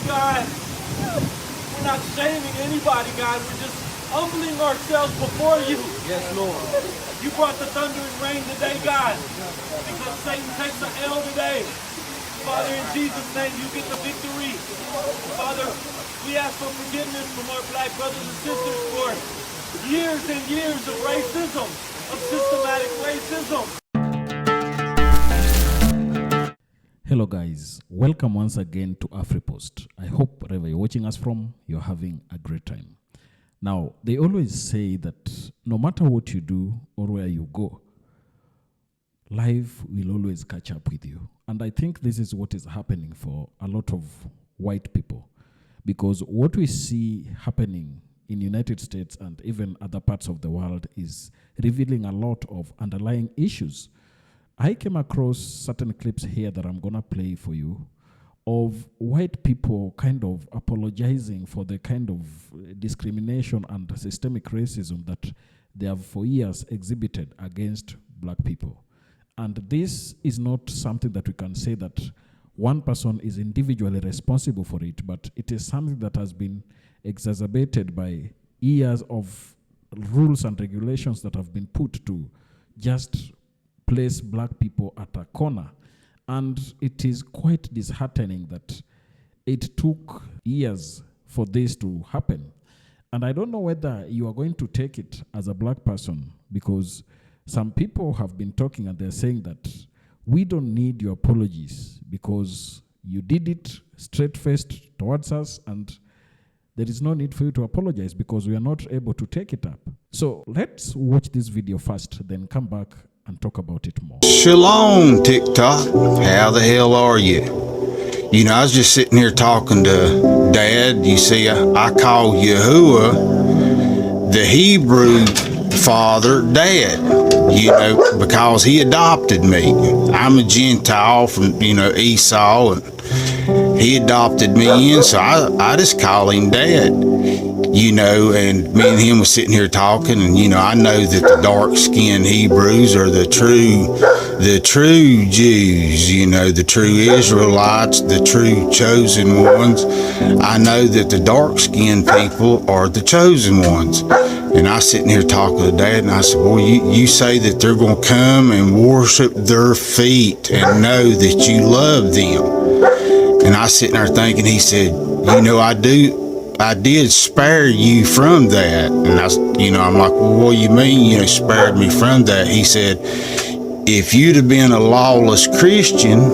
God. We're not shaming anybody, God. We're just humbling ourselves before you. Yes, Lord. You brought the thunder and rain today, God, because Satan takes an L today. Father, in Jesus' name, you get the victory. Father, we ask for forgiveness from our black brothers and sisters for years and years of racism, of systematic racism. Hello guys, welcome once again to AfriPost. I hope wherever you're watching us from, you're having a great time. Now, they always say that no matter what you do or where you go, life will always catch up with you. And I think this is what is happening for a lot of white people. Because what we see happening in the United States and even other parts of the world is revealing a lot of underlying issues. I came across certain clips here that I'm going to play for you of white people kind of apologizing for the kind of discrimination and systemic racism that they have for years exhibited against black people. And this is not something that we can say that one person is individually responsible for it, but it is something that has been exacerbated by years of rules and regulations that have been put to just place black people at a corner. And it is quite disheartening that it took years for this to happen. And I don't know whether you are going to take it as a black person, because some people have been talking and they're saying that we don't need your apologies because you did it straight-faced towards us and there is no need for you to apologize because we are not able to take it up. So let's watch this video first, then come back and talk about it more. Shalom, TikTok. How the hell are you? You know, I was just sitting here talking to Dad. You see, I call Yahuwah, the Hebrew father, Dad, you know, because he adopted me. I'm a Gentile from, Esau, and he adopted me in, so I just call him Dad. And me and him was sitting here talking, and I know that the dark-skinned Hebrews are the true Jews, the true Israelites, the true chosen ones. I know that the dark-skinned people are the chosen ones. And I sitting here talking to Dad, and I said, boy, you say that they're going to come and worship their feet and know that you love them. And I sitting there thinking, he said, I did spare you from that. And I'm like, well, what do you mean, spared me from that? He said, if you'd have been a lawless Christian,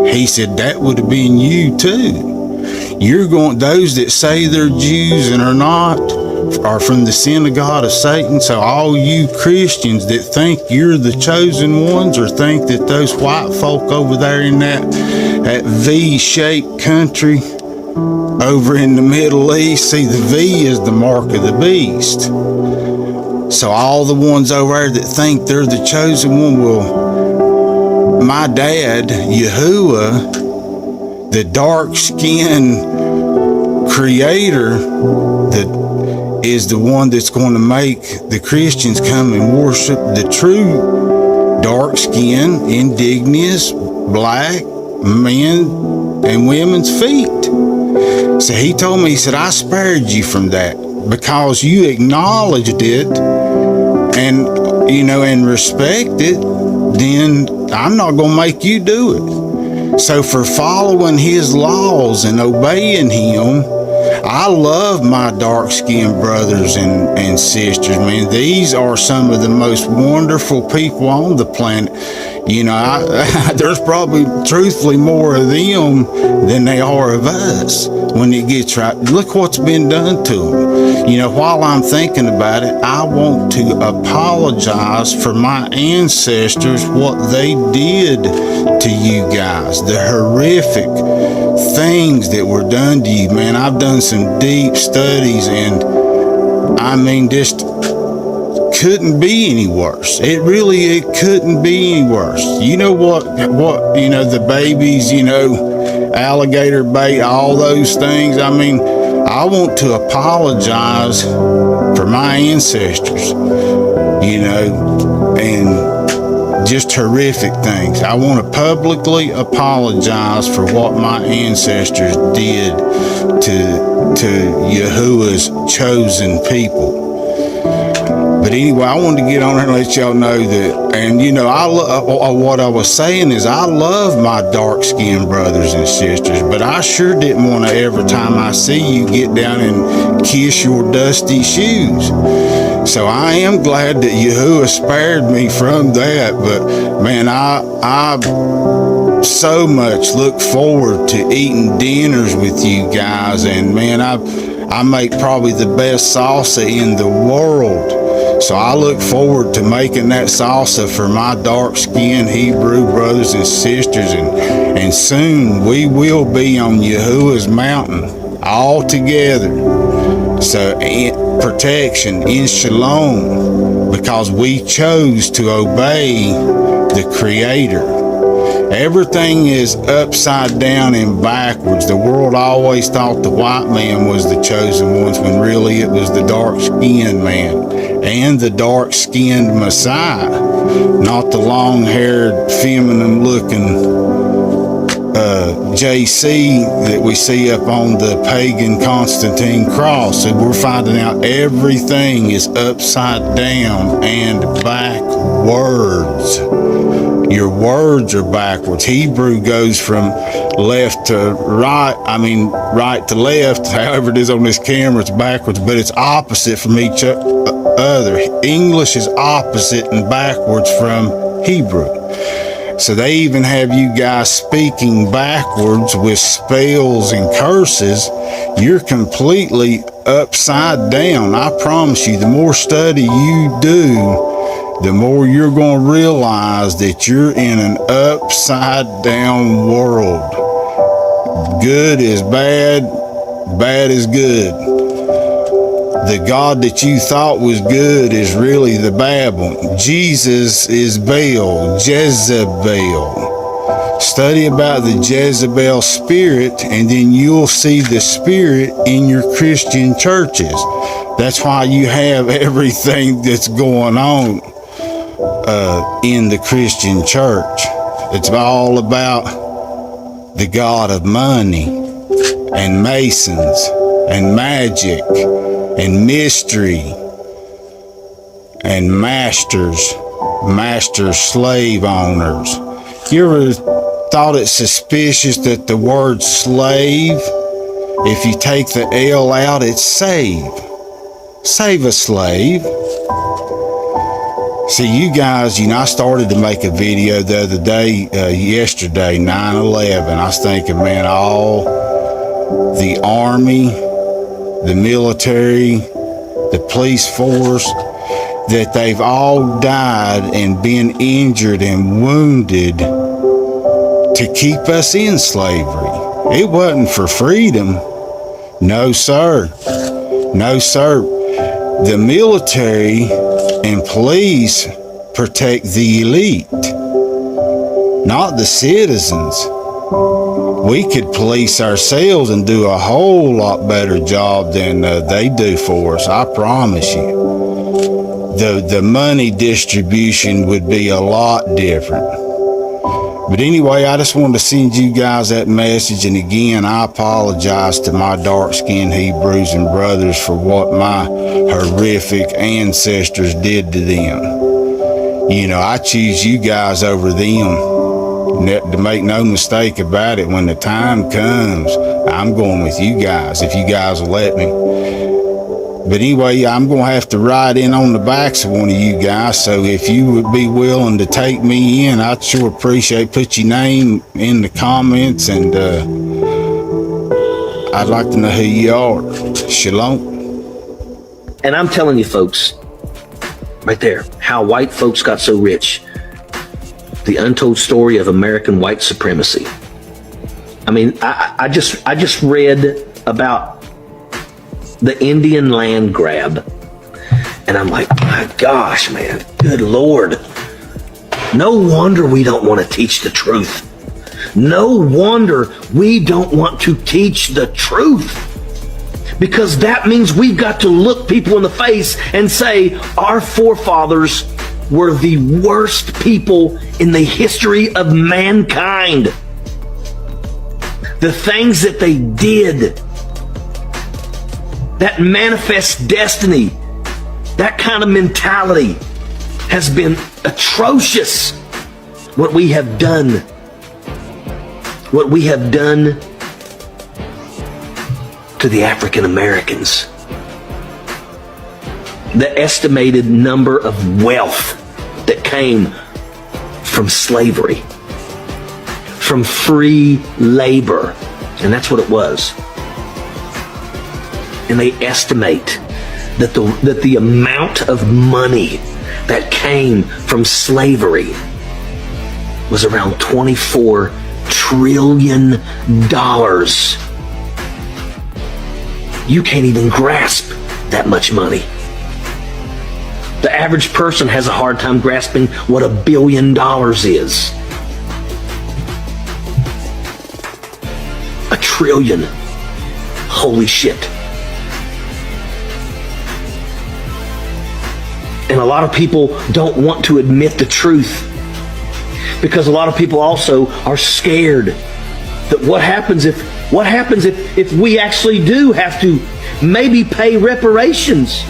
he said, that would have been you too. Those that say they're Jews and are not, are from the synagogue of Satan. So all you Christians that think you're the chosen ones, or think that those white folk over there in that V-shaped country over in the Middle East, see, the V is the mark of the beast. So all the ones over there that think they're the chosen one, well, my dad, Yahuwah, the dark-skinned creator, that is the one that's going to make the Christians come and worship the true dark-skinned, indigenous, black men and women's feet. So he told me, he said, I spared you from that because you acknowledged it and, and respect it, then I'm not going to make you do it. So for following his laws and obeying him, I love my dark-skinned brothers and sisters, man. These are some of the most wonderful people on the planet. There's probably, truthfully, more of them than they are of us when it gets right. Look what's been done to them. While I'm thinking about it, I want to apologize for my ancestors, what they did to you guys, the horrific things that were done to you, man. I've done some deep studies, and just couldn't be any worse. It couldn't be any worse. You know what, the babies, alligator bait, all those things. I want to apologize for my ancestors, and just horrific things. I want to publicly apologize for what my ancestors did to Yahuwah's chosen people. But anyway, I wanted to get on here and let y'all know that, and you know, what I was saying is I love my dark-skinned brothers and sisters, but I sure didn't want to every time I see you get down and kiss your dusty shoes. So I am glad that Yahuwah spared me from that, but man, I so much look forward to eating dinners with you guys, and man, I make probably the best salsa in the world. So I look forward to making that salsa for my dark-skinned Hebrew brothers and sisters, and soon we will be on Yahuwah's mountain all together. So protection in shalom, because we chose to obey the Creator. Everything is upside down and backwards. The world always thought the white man was the chosen ones, when really it was the dark-skinned man and the dark-skinned Messiah, not the long-haired, feminine-looking JC that we see up on the pagan Constantine cross. So we're finding out everything is upside down and backwards. Your words are backwards. Hebrew goes from left to right, right to left. However it is on this camera, it's backwards, but it's opposite from each other. English is opposite and backwards from Hebrew. So they even have you guys speaking backwards with spells and curses. You're completely upside down. I promise you, the more study you do, the more you're going to realize that you're in an upside down world. Good is bad, bad is good. The God that you thought was good is really the bad one. Jesus is Baal, Jezebel. Study about the Jezebel spirit, and then you'll see the spirit in your Christian churches. That's why you have everything that's going on in the Christian church. It's all about the God of money and masons and magic and mystery and master slave owners. You ever thought it suspicious that the word slave, if you take the L out, it's save. Save a slave. See, you guys, I started to make a video the other day, yesterday, 9/11. I was thinking, man, all the army, the military, the police force, that they've all died and been injured and wounded to keep us in slavery. It wasn't for freedom. No, sir. No, sir. The military and police protect the elite, not the citizens. We could police ourselves and do a whole lot better job than they do for us, I promise you. The money distribution would be a lot different. But anyway, I just wanted to send you guys that message, and again, I apologize to my dark-skinned Hebrews and brothers for what my horrific ancestors did to them. I choose you guys over them. To make no mistake about it, when the time comes, I'm going with you guys, if you guys will let me. But anyway, I'm going to have to ride in on the backs of one of you guys, so if you would be willing to take me in, I'd sure appreciate. Put your name in the comments, and I'd like to know who you are. Shalom. And I'm telling you, folks, right there, how white folks got so rich. The untold story of American white supremacy. I just read about the Indian land grab, and I'm like, my gosh, man, good Lord. No wonder we don't want to teach the truth. No wonder we don't want to teach the truth. Because that means we've got to look people in the face and say, our forefathers were the worst people in the history of mankind. The things that they did, that manifest destiny, that kind of mentality has been atrocious. What we have done to the African Americans. The estimated number of wealth that came from slavery, from free labor, and that's what it was. And they estimate that the amount of money that came from slavery was around $24 trillion. You can't even grasp that much money. The average person has a hard time grasping what $1 billion is. $1 trillion. Holy shit. And a lot of people don't want to admit the truth, because a lot of people also are scared that what happens if we actually do have to maybe pay reparations.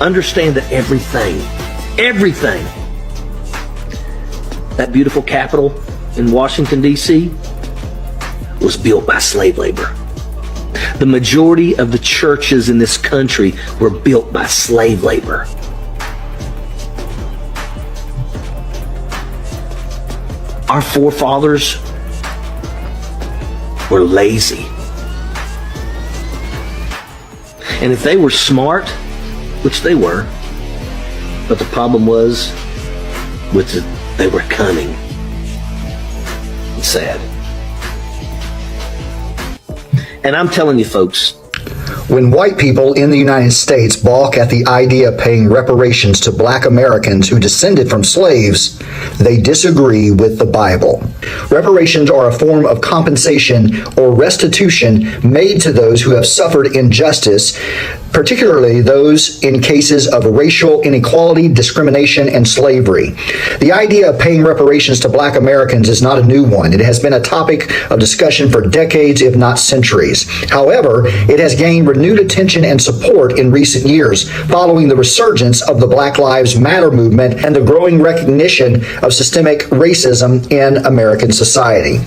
Understand that everything, that beautiful Capitol in Washington, D.C. was built by slave labor. The majority of the churches in this country were built by slave labor. Our forefathers were lazy. And if they were smart, which they were, but the problem was they were cunning and sad. And I'm telling you, folks, when white people in the United States balk at the idea of paying reparations to black Americans who descended from slaves, they disagree with the Bible. Reparations are a form of compensation or restitution made to those who have suffered injustice, particularly those in cases of racial inequality, discrimination, and slavery. The idea of paying reparations to black Americans is not a new one. It has been a topic of discussion for decades, if not centuries. However, it has gained renewed attention and support in recent years, following the resurgence of the Black Lives Matter movement and the growing recognition of systemic racism in American society.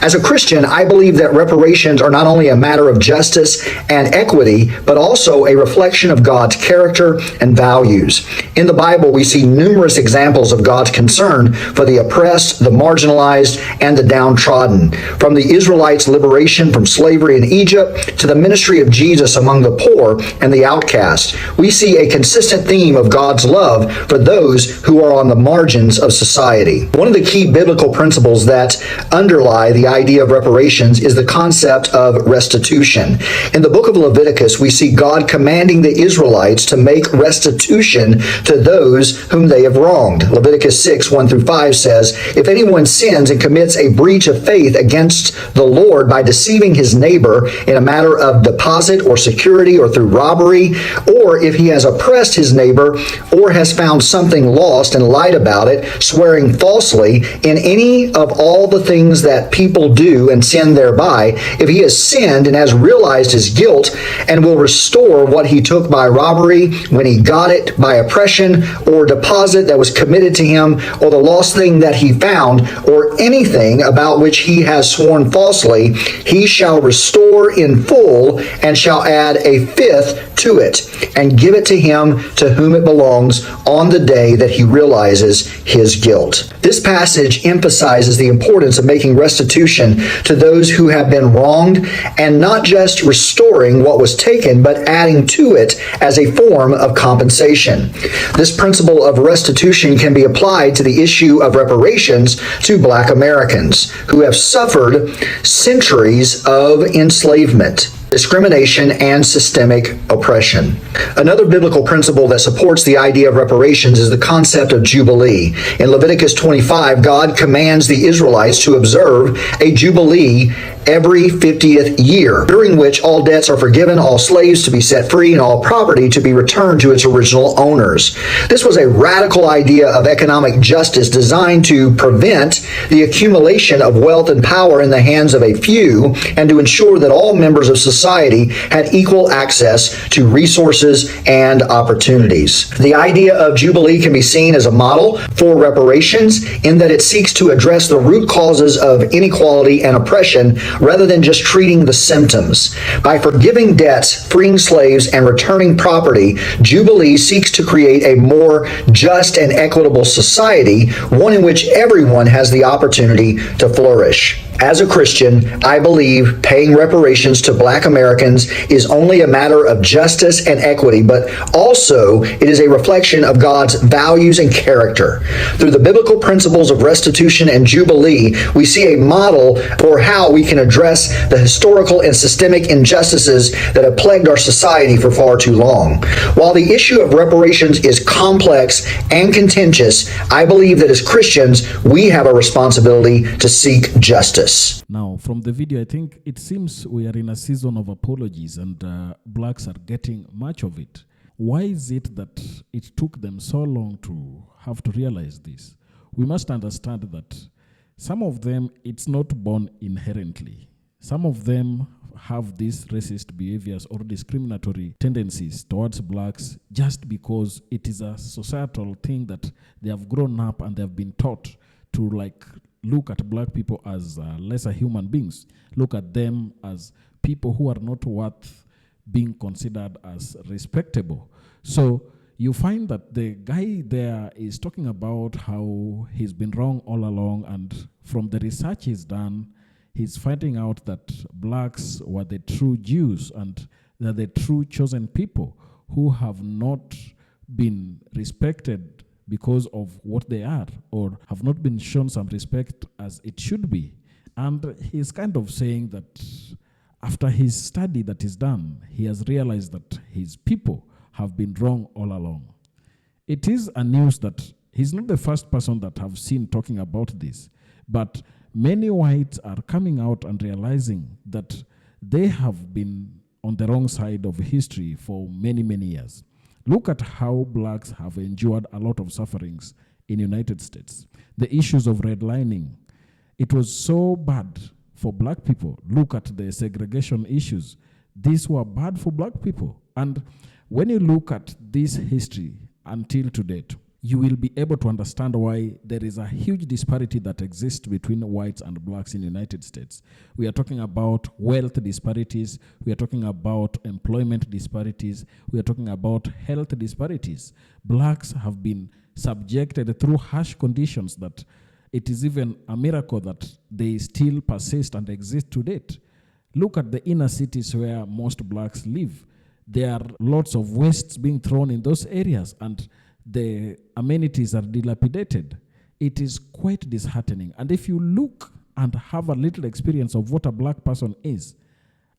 As a Christian, I believe that reparations are not only a matter of justice and equity, but also a reflection of God's character and values. In the Bible, we see numerous examples of God's concern for the oppressed, the marginalized, and the downtrodden. From the Israelites' liberation from slavery in Egypt to the ministry of Jesus among the poor and the outcast, we see a consistent theme of God's love for those who are on the margins of society. One of the key biblical principles that underlie the idea of reparations is the concept of restitution. In the book of Leviticus, we see God commanding the Israelites to make restitution to those whom they have wronged. Leviticus 6:1-5 says, "If anyone sins and commits a breach of faith against the Lord by deceiving his neighbor in a matter of deposit or security or through robbery, or if he has oppressed his neighbor or has found something lost and lied about it, swearing falsely in any of all the things that people do and sin thereby, if he has sinned and has realized his guilt and will restore what he took by robbery when he got it by oppression or deposit that was committed to him, or the lost thing that he found, or anything about which he has sworn falsely, he shall restore in full and shall add a fifth to it and give it to him to whom it belongs on the day that he realizes his guilt." This passage emphasizes the importance of making restitution to those who have been wronged, and not just restoring what was taken, but adding to it as a form of compensation. This principle of restitution can be applied to the issue of reparations to black Americans who have suffered centuries of enslavement, discrimination, and systemic oppression. Another biblical principle that supports the idea of reparations is the concept of Jubilee. In Leviticus 25, God commands the Israelites to observe a Jubilee every 50th year, during which all debts are forgiven, all slaves to be set free, and all property to be returned to its original owners. This was a radical idea of economic justice designed to prevent the accumulation of wealth and power in the hands of a few and to ensure that all members of society had equal access to resources and opportunities. The idea of Jubilee can be seen as a model for reparations in that it seeks to address the root causes of inequality and oppression rather than just treating the symptoms. By forgiving debts, freeing slaves, and returning property, Jubilee seeks to create a more just and equitable society, one in which everyone has the opportunity to flourish. As a Christian, I believe paying reparations to Black Americans is only a matter of justice and equity, but also it is a reflection of God's values and character. Through the biblical principles of restitution and Jubilee, we see a model for how we can address the historical and systemic injustices that have plagued our society for far too long. While the issue of reparations is complex and contentious, I believe that as Christians, we have a responsibility to seek justice. Now, from the video, I think it seems we are in a season of apologies and blacks are getting much of it. Why is it that it took them so long to have to realize this? We must understand that some of them, it's not born inherently. Some of them have these racist behaviors or discriminatory tendencies towards blacks just because it is a societal thing that they have grown up and they have been taught to look at black people as lesser human beings, look at them as people who are not worth being considered as respectable. So you find that the guy there is talking about how he's been wrong all along, and from the research he's done, he's finding out that blacks were the true Jews and they're the true chosen people who have not been respected because of what they are, or have not been shown some respect as it should be. And he's kind of saying that after his study that is done, he has realized that his people have been wrong all along. It is a news that he's not the first person that I've seen talking about this, but many whites are coming out and realizing that they have been on the wrong side of history for many, many years. Look at how blacks have endured a lot of sufferings in the United States. The issues of redlining. It was so bad for black people. Look at the segregation issues. These were bad for black people. And when you look at this history until to date, you will be able to understand why there is a huge disparity that exists between whites and blacks in the United States. We are talking about wealth disparities. We are talking about employment disparities. We are talking about health disparities. Blacks have been subjected through harsh conditions that it is even a miracle that they still persist and exist to date. Look at the inner cities where most blacks live. There are lots of wastes being thrown in those areas, and the amenities are dilapidated. It is quite disheartening. And if you look and have a little experience of what a black person is,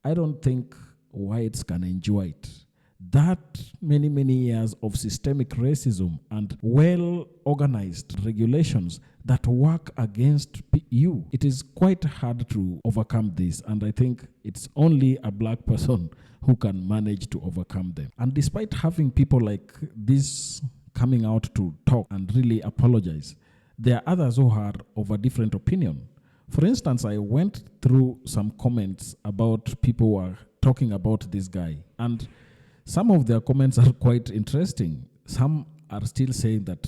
I don't think whites can enjoy it. That many, many years of systemic racism and well-organized regulations that work against you, it is quite hard to overcome this. And I think it's only a black person who can manage to overcome them. And despite having people like this coming out to talk and really apologize, there are others who are of a different opinion. For instance, I went through some comments about people who are talking about this guy, and some of their comments are quite interesting. Some are still saying that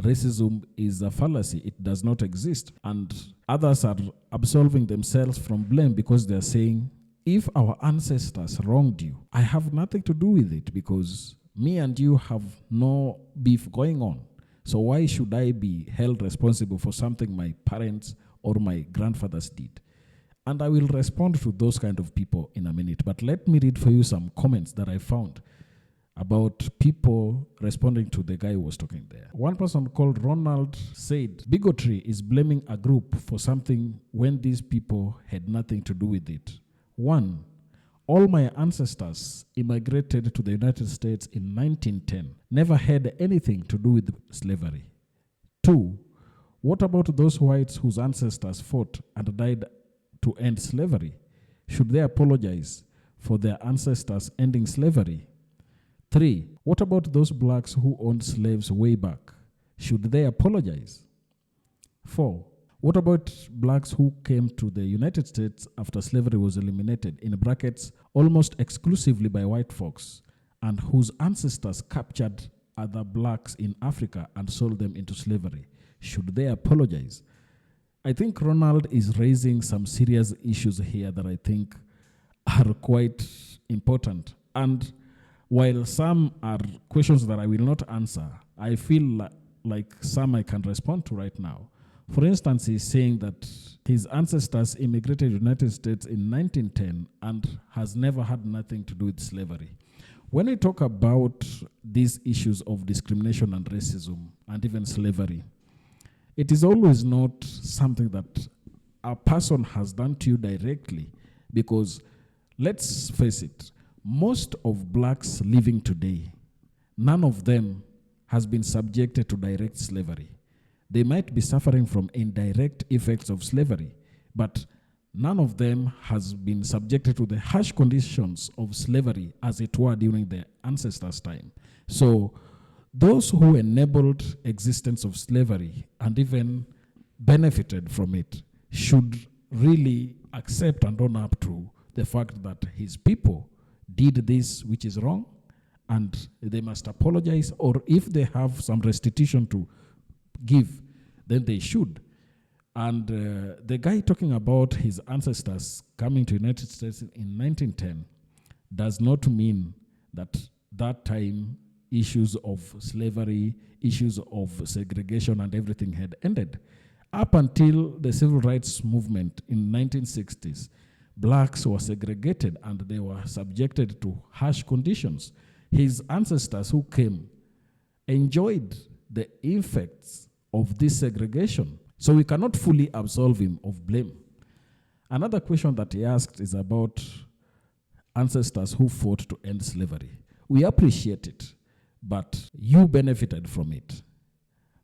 racism is a fallacy, it does not exist, and others are absolving themselves from blame because they're saying, if our ancestors wronged you, I have nothing to do with it because me and you have no beef going on. So why should I be held responsible for something my parents or my grandfathers did? And I will respond to those kind of people in a minute. But let me read for you some comments that I found about people responding to the guy who was talking there. One person called Ronald said, bigotry is blaming a group for something when these people had nothing to do with it. 1. All my ancestors immigrated to the United States in 1910, never had anything to do with slavery. 2. What about those whites whose ancestors fought and died to end slavery? Should they apologize for their ancestors ending slavery? 3. What about those blacks who owned slaves way back? Should they apologize? 4. What about blacks who came to the United States after slavery was eliminated, in brackets, almost exclusively by white folks, and whose ancestors captured other blacks in Africa and sold them into slavery? Should they apologize? I think Ronald is raising some serious issues here that I think are quite important. And while some are questions that I will not answer, I feel like some I can respond to right now. For instance, he's saying that his ancestors immigrated to the United States in 1910 and has never had nothing to do with slavery. When we talk about these issues of discrimination and racism and even slavery, it is always not something that a person has done to you directly, because let's face it, most of blacks living today, none of them has been subjected to direct slavery. They might be suffering from indirect effects of slavery, but none of them has been subjected to the harsh conditions of slavery as it were during their ancestors' time. So those who enabled existence of slavery and even benefited from it should really accept and own up to the fact that his people did this which is wrong, and they must apologize, or if they have some restitution to give, then they should. And the guy talking about his ancestors coming to the United States in 1910 does not mean that that time issues of slavery, issues of segregation and everything had ended. Up until the civil rights movement in 1960s, blacks were segregated and they were subjected to harsh conditions. His ancestors who came enjoyed the effects of this segregation. So we cannot fully absolve him of blame. Another question that he asked is about ancestors who fought to end slavery. We appreciate it, but you benefited from it.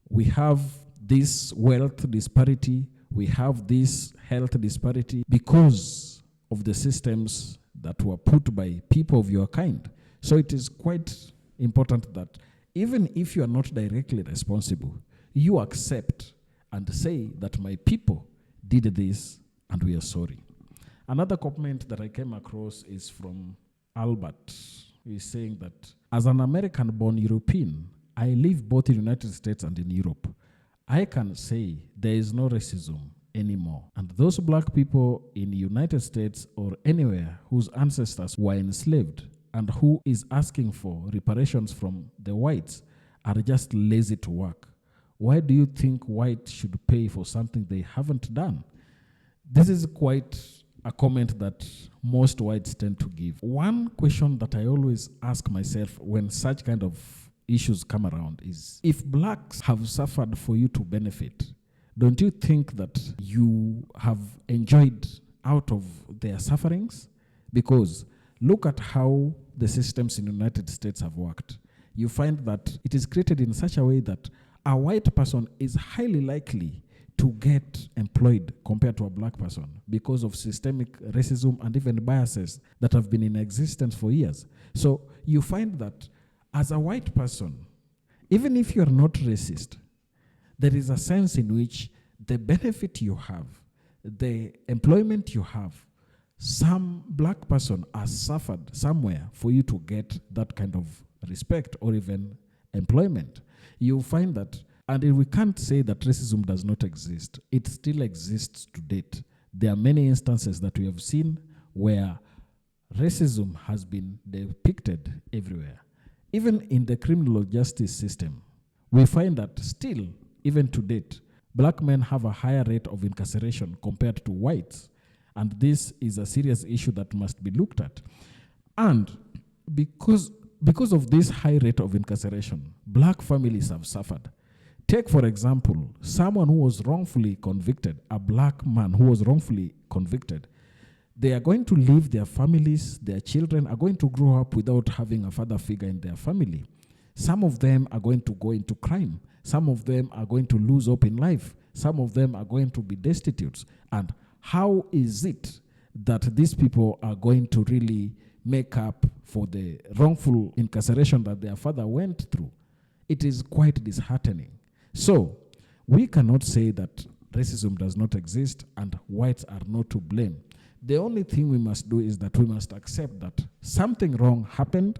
We have this wealth disparity, we have this health disparity because of the systems that were put by people of your kind. So it is quite important that even if you are not directly responsible, you accept and say that my people did this and we are sorry. Another comment that I came across is from Albert. He's saying that as an American-born European, I live both in the United States and in Europe. I can say there is no racism anymore. And those black people in the United States or anywhere whose ancestors were enslaved and who is asking for reparations from the whites are just lazy to work. Why do you think whites should pay for something they haven't done? This is quite a comment that most whites tend to give. One question that I always ask myself when such kind of issues come around is, if blacks have suffered for you to benefit, don't you think that you have enjoyed out of their sufferings? Because look at how the systems in the United States have worked. You find that it is created in such a way that a white person is highly likely to get employed compared to a black person because of systemic racism and even biases that have been in existence for years. So you find that as a white person, even if you're not racist, there is a sense in which the benefit you have, the employment you have, some black person has suffered somewhere for you to get that kind of respect or even employment. You find that, and we can't say that racism does not exist. It still exists to date. There are many instances that we have seen where racism has been depicted everywhere. Even in the criminal justice system, we find that still, even to date, black men have a higher rate of incarceration compared to whites. And this is a serious issue that must be looked at. And because of this high rate of incarceration, black families have suffered. Take, for example, someone who was wrongfully convicted, a black man who was wrongfully convicted. They are going to leave their families, their children are going to grow up without having a father figure in their family. Some of them are going to go into crime. Some of them are going to lose hope in life. Some of them are going to be destitute. And how is it that these people are going to really make up for the wrongful incarceration that their father went through? It is quite disheartening. So, we cannot say that racism does not exist and whites are not to blame. The only thing we must do is that we must accept that something wrong happened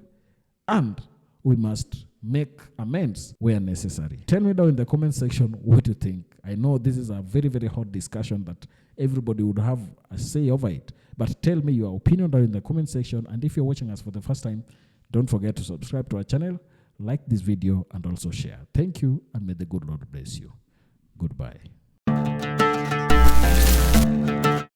and we must make amends where necessary. Tell me down in the comment section what you think. I know this is a very, very hot discussion that everybody would have a say over it. But tell me your opinion down in the comment section. And if you're watching us for the first time, don't forget to subscribe to our channel, like this video, and also share. Thank you, and may the good Lord bless you. Goodbye.